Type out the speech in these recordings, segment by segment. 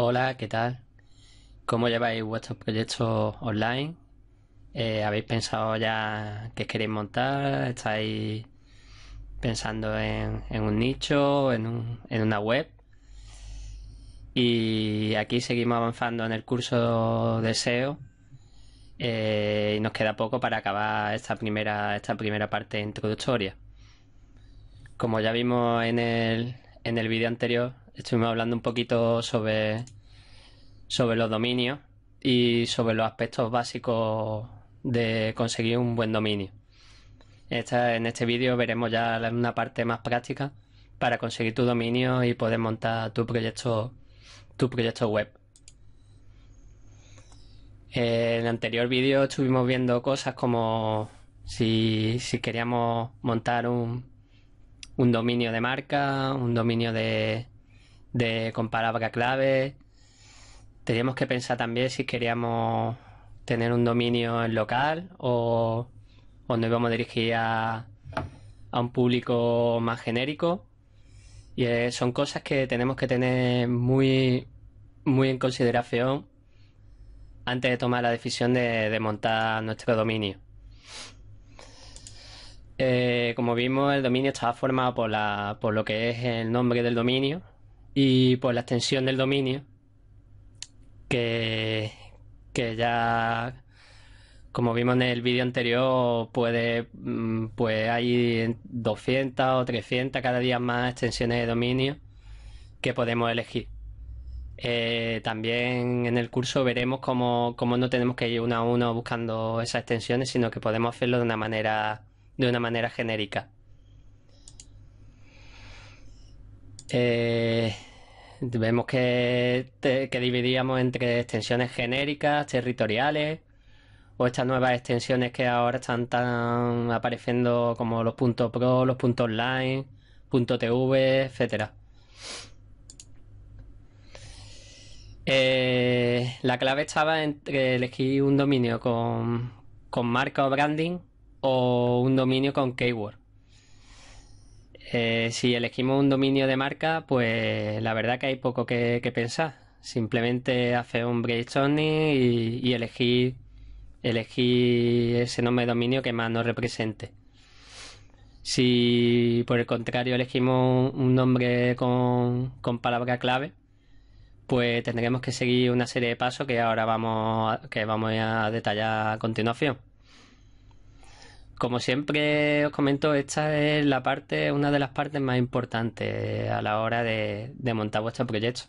Hola, ¿qué tal? ¿Cómo lleváis vuestros proyectos online? ¿Habéis pensado ya qué queréis montar? ¿Estáis pensando en un nicho, en una web? Y aquí seguimos avanzando en el curso de SEO, y nos queda poco para acabar esta primera parte introductoria. Como ya vimos en el vídeo anterior, estuvimos hablando un poquito sobre los dominios y sobre los aspectos básicos de conseguir un buen dominio. En este vídeo veremos ya una parte más práctica para conseguir tu dominio y poder montar tu proyecto web. En el anterior vídeo estuvimos viendo cosas como si queríamos montar un dominio de marca, un dominio con palabra clave. Teníamos que pensar también si queríamos tener un dominio en local o nos íbamos a dirigir a un público más genérico. Y son cosas que tenemos que tener muy, muy en consideración antes de tomar la decisión de montar nuestro dominio. Como vimos, el dominio estaba formado por lo que es el nombre del dominio y por la extensión del dominio, que, que ya, como vimos en el vídeo anterior, pues hay 200 o 300 cada día más extensiones de dominio que podemos elegir. También en el curso veremos cómo no tenemos que ir uno a uno buscando esas extensiones, sino que podemos hacerlo de una manera genérica. Vemos que dividíamos entre extensiones genéricas, territoriales, o estas nuevas extensiones que ahora están tan apareciendo como los .pro, los .online, .tv, etcétera. La clave estaba entre elegir un dominio con marca o branding o un dominio con keyword. Si elegimos un dominio de marca, pues la verdad que hay poco que pensar. Simplemente hacer un brainstorming y elegir ese nombre de dominio que más nos represente. Si por el contrario elegimos un nombre con palabra clave, pues tendremos que seguir una serie de pasos que ahora vamos a detallar a continuación. Como siempre os comento, esta es una de las partes más importantes a la hora de montar vuestro proyecto.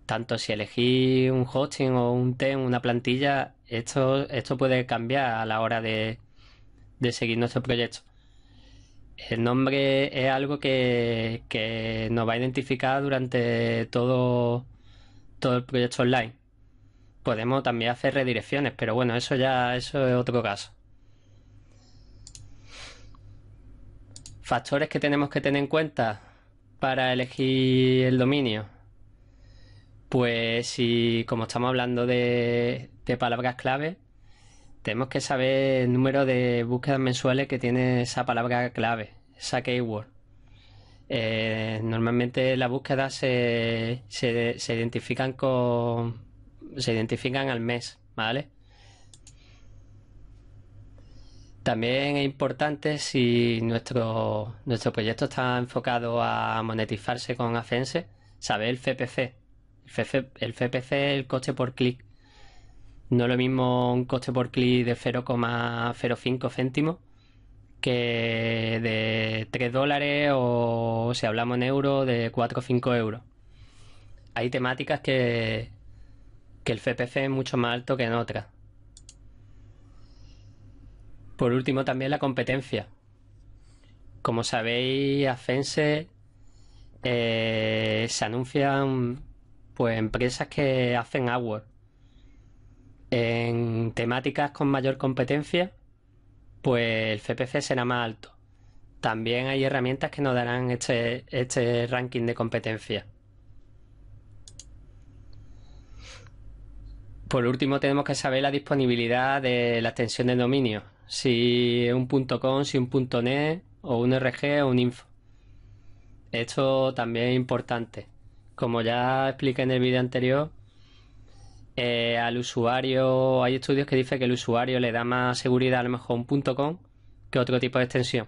Tanto si elegís un hosting o un theme, una plantilla, esto puede cambiar a la hora de seguir nuestro proyecto. El nombre es algo que nos va a identificar durante todo el proyecto online. Podemos también hacer redirecciones, pero bueno, eso es otro caso. Factores que tenemos que tener en cuenta para elegir el dominio. Pues si, como estamos hablando de palabras clave, tenemos que saber el número de búsquedas mensuales que tiene esa palabra clave, esa keyword. Normalmente las búsquedas se identifican al mes, ¿vale? También es importante, si nuestro proyecto está enfocado a monetizarse con AdSense, saber el CPC. El CPC es el coste por clic. No es lo mismo un coste por clic de 0,05 céntimos que de $3, o si hablamos en euros, de 4 o 5 euros. Hay temáticas que el CPC es mucho más alto que en otras. Por último, también la competencia. Como sabéis, AdSense se anuncian pues empresas que hacen AdWords. En temáticas con mayor competencia, pues el CPC será más alto. También hay herramientas que nos darán este ranking de competencia. Por último, tenemos que saber la disponibilidad de la extensión de dominio. Si es un .com, si un .net, o un RG o un info. Esto también es importante. como ya expliqué en el vídeo anterior, al usuario, hay estudios que dicen que el usuario le da más seguridad a lo mejor un .com que otro tipo de extensión.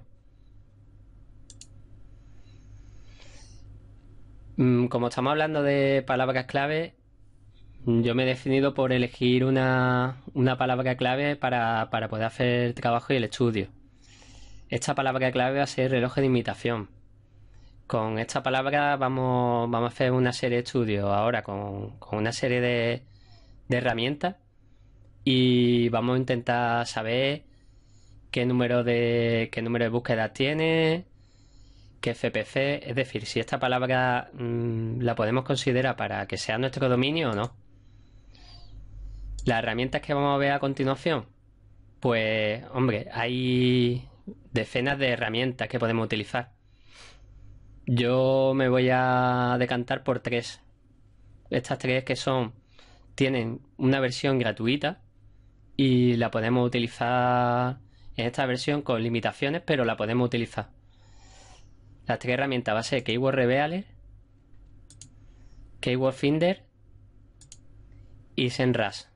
Como estamos hablando de palabras clave, yo me he definido por elegir una palabra clave para poder hacer el trabajo y el estudio. Esta palabra clave va a ser reloj de imitación. Con esta palabra vamos a hacer una serie de estudios ahora con una serie de herramientas y vamos a intentar saber qué número de búsquedas tiene, qué FPC, es decir, si esta palabra la podemos considerar para que sea nuestro dominio o no. Las herramientas que vamos a ver a continuación, pues, hombre, hay decenas de herramientas que podemos utilizar. Yo me voy a decantar por tres. Estas tres tienen una versión gratuita y la podemos utilizar en esta versión con limitaciones, pero la podemos utilizar. Las tres herramientas va a ser Keyword Revealer, Keyword Finder y SEMrush.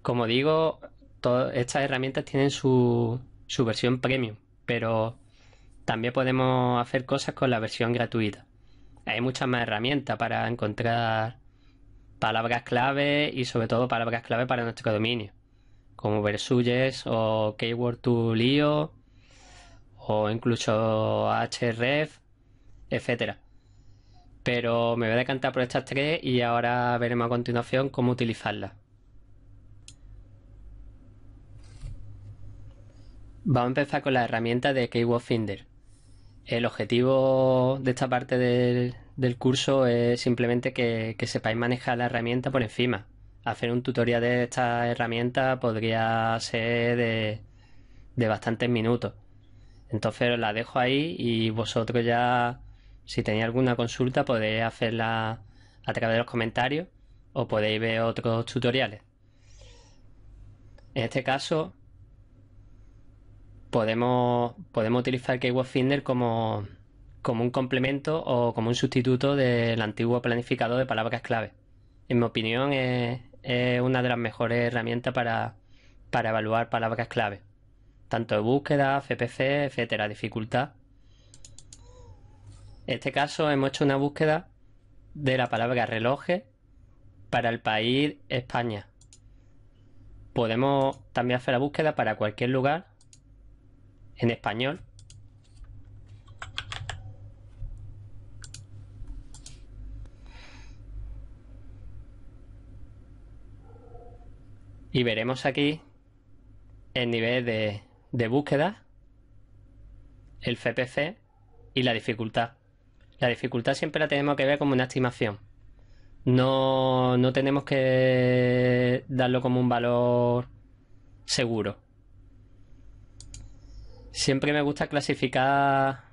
Como digo, todas estas herramientas tienen su versión premium, pero también podemos hacer cosas con la versión gratuita. Hay muchas más herramientas para encontrar palabras clave y sobre todo palabras clave para nuestro dominio, como Versuges o Keyword to Lio o incluso Href, etcétera. Pero me voy a decantar por estas tres y ahora veremos a continuación cómo utilizarlas. Vamos a empezar con la herramienta de Keyword Finder. El objetivo de esta parte del curso es simplemente que sepáis manejar la herramienta por encima. Hacer un tutorial de esta herramienta podría ser de bastantes minutos. Entonces os la dejo ahí y vosotros ya, si tenéis alguna consulta, podéis hacerla a través de los comentarios o podéis ver otros tutoriales. En este caso, podemos utilizar Keyword Finder como un complemento o como un sustituto del antiguo planificador de palabras clave. En mi opinión, es una de las mejores herramientas para evaluar palabras clave, tanto de búsqueda, FPC, etcétera, dificultad. En este caso hemos hecho una búsqueda de la palabra relojes para el país España. Podemos también hacer la búsqueda para cualquier lugar en español. Y veremos aquí el nivel de búsqueda, el FPC y la dificultad. La dificultad siempre la tenemos que ver como una estimación. No tenemos que darlo como un valor seguro. Siempre me gusta clasificar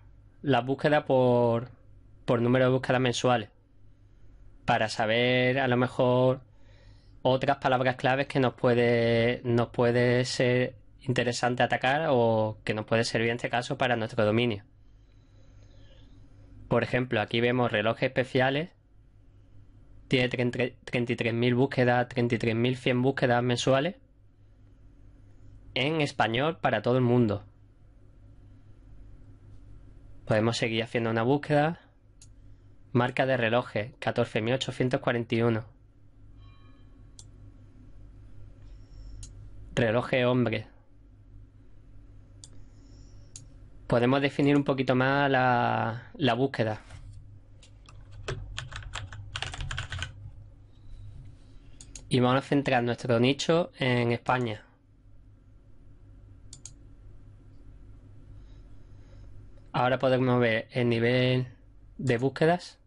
las búsquedas por número de búsquedas mensuales, para saber a lo mejor otras palabras claves que nos puede ser interesante atacar o que nos puede servir en este caso para nuestro dominio. Por ejemplo, aquí vemos relojes especiales, tiene 33.000 búsquedas, 33.100 búsquedas mensuales en español para todo el mundo. Podemos seguir haciendo una búsqueda. Marca de relojes, 14.841. Relojes hombre. Podemos definir un poquito más la búsqueda. Y vamos a centrar nuestro nicho en España. Ahora podemos ver el nivel de búsquedas.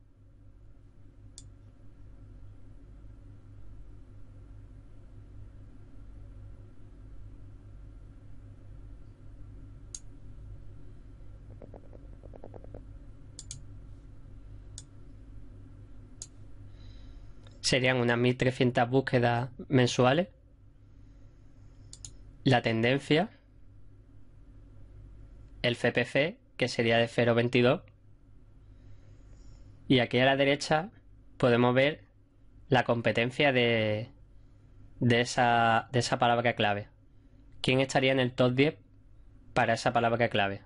Serían unas 1.300 búsquedas mensuales. La tendencia, el FPC, que sería de 0,22, Y aquí a la derecha podemos ver la competencia de esa palabra clave. ¿Quién estaría en el top 10 para esa palabra clave?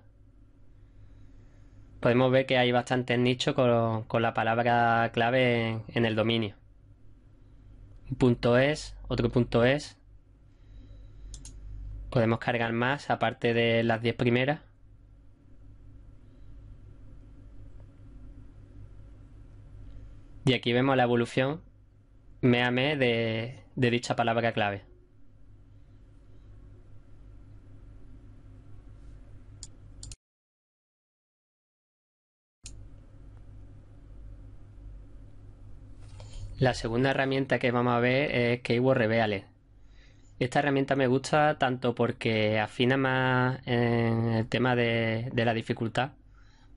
Podemos ver que hay bastantes nichos con la palabra clave en el dominio. Un punto es, otro punto es. Podemos cargar más aparte de las 10 primeras. Y aquí vemos la evolución mes a mes de dicha palabra clave. La segunda herramienta que vamos a ver es Keyword Revealer. Esta herramienta me gusta tanto porque afina más en el tema de la dificultad,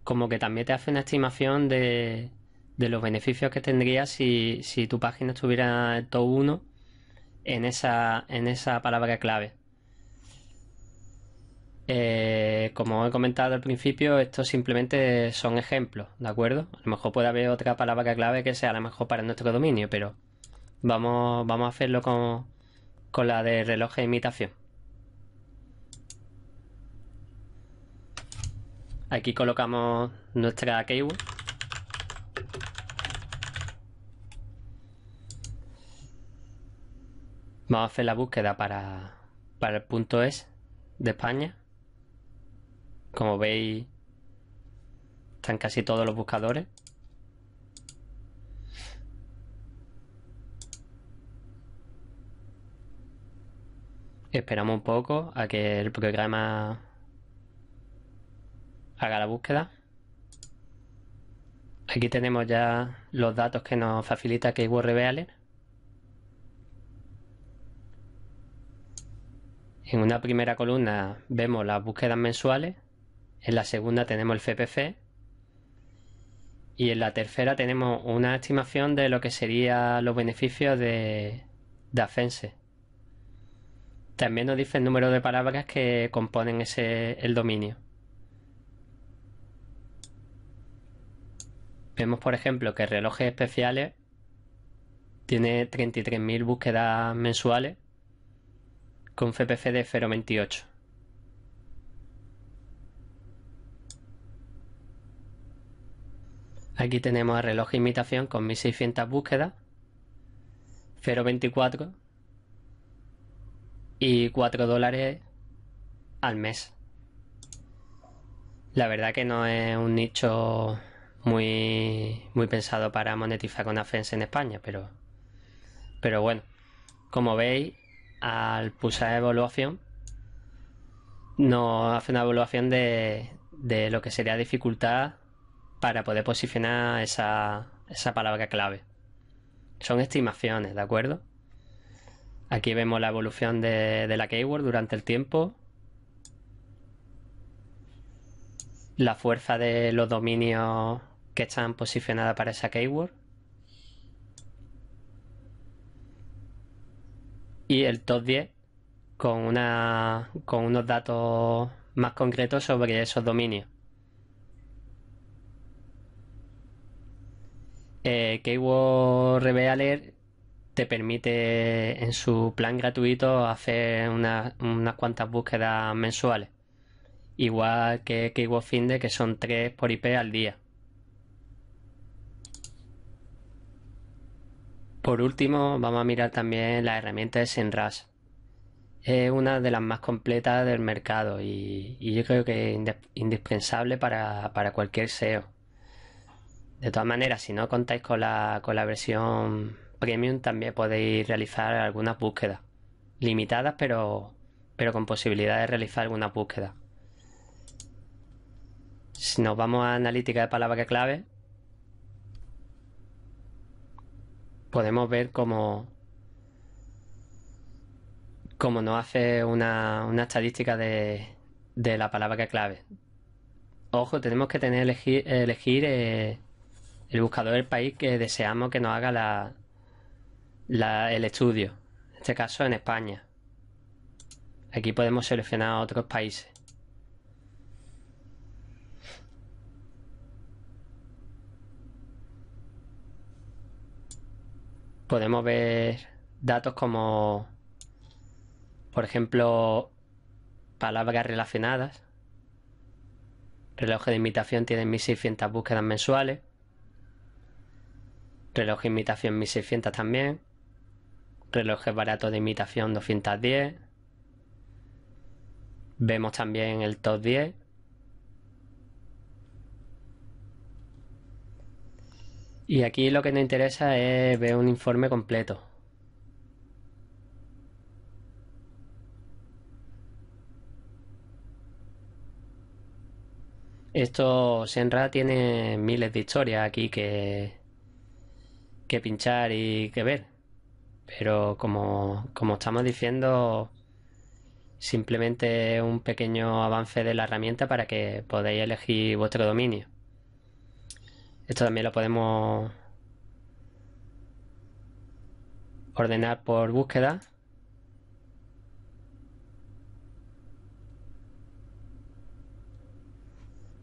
como que también te hace una estimación de los beneficios que tendrías si tu página estuviera en top 1 en esa palabra clave. Como he comentado al principio, estos simplemente son ejemplos, ¿de acuerdo? A lo mejor puede haber otra palabra clave que sea a lo mejor para nuestro dominio, pero vamos a hacerlo con la de reloj de imitación. Aquí colocamos nuestra keyword. Vamos a hacer la búsqueda para el punto es de España. Como veis, están casi todos los buscadores. Esperamos un poco a que el programa haga la búsqueda. Aquí tenemos ya los datos que nos facilita Keyword Revealer. En una primera columna vemos las búsquedas mensuales, en la segunda tenemos el CPC y en la tercera tenemos una estimación de lo que serían los beneficios de Adsense. También nos dice el número de palabras que componen el dominio. Vemos, por ejemplo, que relojes especiales tiene 33.000 búsquedas mensuales con CPC de 0,28. Aquí tenemos el reloj imitación con 1.600 búsquedas, 0,24 y $4 al mes. La verdad que no es un nicho muy pensado para monetizar con AdSense en España, pero bueno, como veis, al pulsar evaluación nos hace una evaluación de lo que sería dificultad para poder posicionar esa palabra clave. Son estimaciones, ¿de acuerdo? Aquí vemos la evolución de la keyword durante el tiempo, la fuerza de los dominios que están posicionados para esa keyword y el top 10 con unos datos más concretos sobre esos dominios. Keyword Revealer te permite en su plan gratuito hacer unas cuantas búsquedas mensuales, igual que Keyword Finder, que son 3 por IP al día. Por último, vamos a mirar también la herramienta de SEMrush. Es una de las más completas del mercado y yo creo que es indispensable para cualquier SEO. De todas maneras, si no contáis con la versión premium, también podéis realizar algunas búsquedas limitadas, pero con posibilidad de realizar algunas búsquedas. Si nos vamos a analítica de palabra clave, podemos ver cómo nos hace una estadística de la palabra clave. Ojo, tenemos que elegir el buscador del país que deseamos que nos haga el estudio. En este caso en España. Aquí podemos seleccionar otros países. podemos ver datos como, por ejemplo, palabras relacionadas. Reloj de imitación tiene 1600 búsquedas mensuales. Reloj de imitación 1600 también. Relojes baratos de imitación 210. Vemos también el top 10. Y aquí lo que nos interesa es ver un informe completo. Esto, Senra tiene miles de historias aquí que pinchar y que ver. Pero como estamos diciendo, simplemente un pequeño avance de la herramienta para que podáis elegir vuestro dominio. Esto también lo podemos ordenar por búsqueda.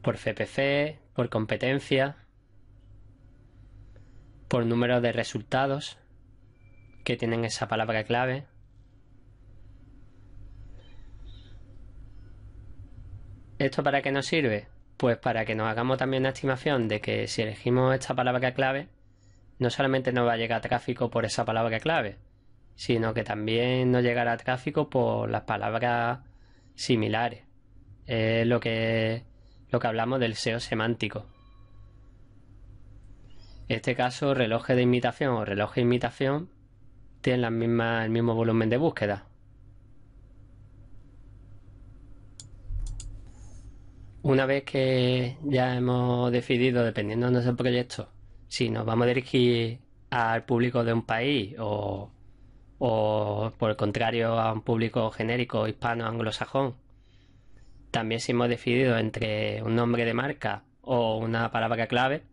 Por CPC, por competencia, por número de resultados que tienen esa palabra clave. ¿Esto para qué nos sirve? Pues para que nos hagamos también una estimación de que si elegimos esta palabra clave, no solamente nos va a llegar tráfico por esa palabra clave, sino que también nos llegará tráfico por las palabras similares. Es lo que hablamos del SEO semántico. En este caso, relojes de imitación o reloj de imitación tienen el mismo volumen de búsqueda. Una vez que ya hemos decidido, dependiendo de nuestro proyecto, si nos vamos a dirigir al público de un país o por el contrario a un público genérico hispano anglosajón, también si hemos decidido entre un nombre de marca o una palabra clave,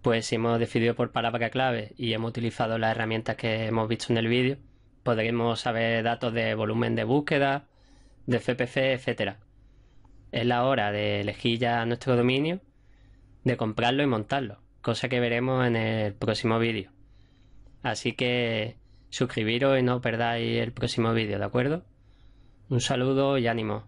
pues si hemos decidido por palabra clave y hemos utilizado las herramientas que hemos visto en el vídeo, podremos saber datos de volumen de búsqueda, de CPC, etcétera. Es la hora de elegir ya nuestro dominio, de comprarlo y montarlo, cosa que veremos en el próximo vídeo. Así que suscribiros y no perdáis el próximo vídeo, ¿de acuerdo? Un saludo y ánimo.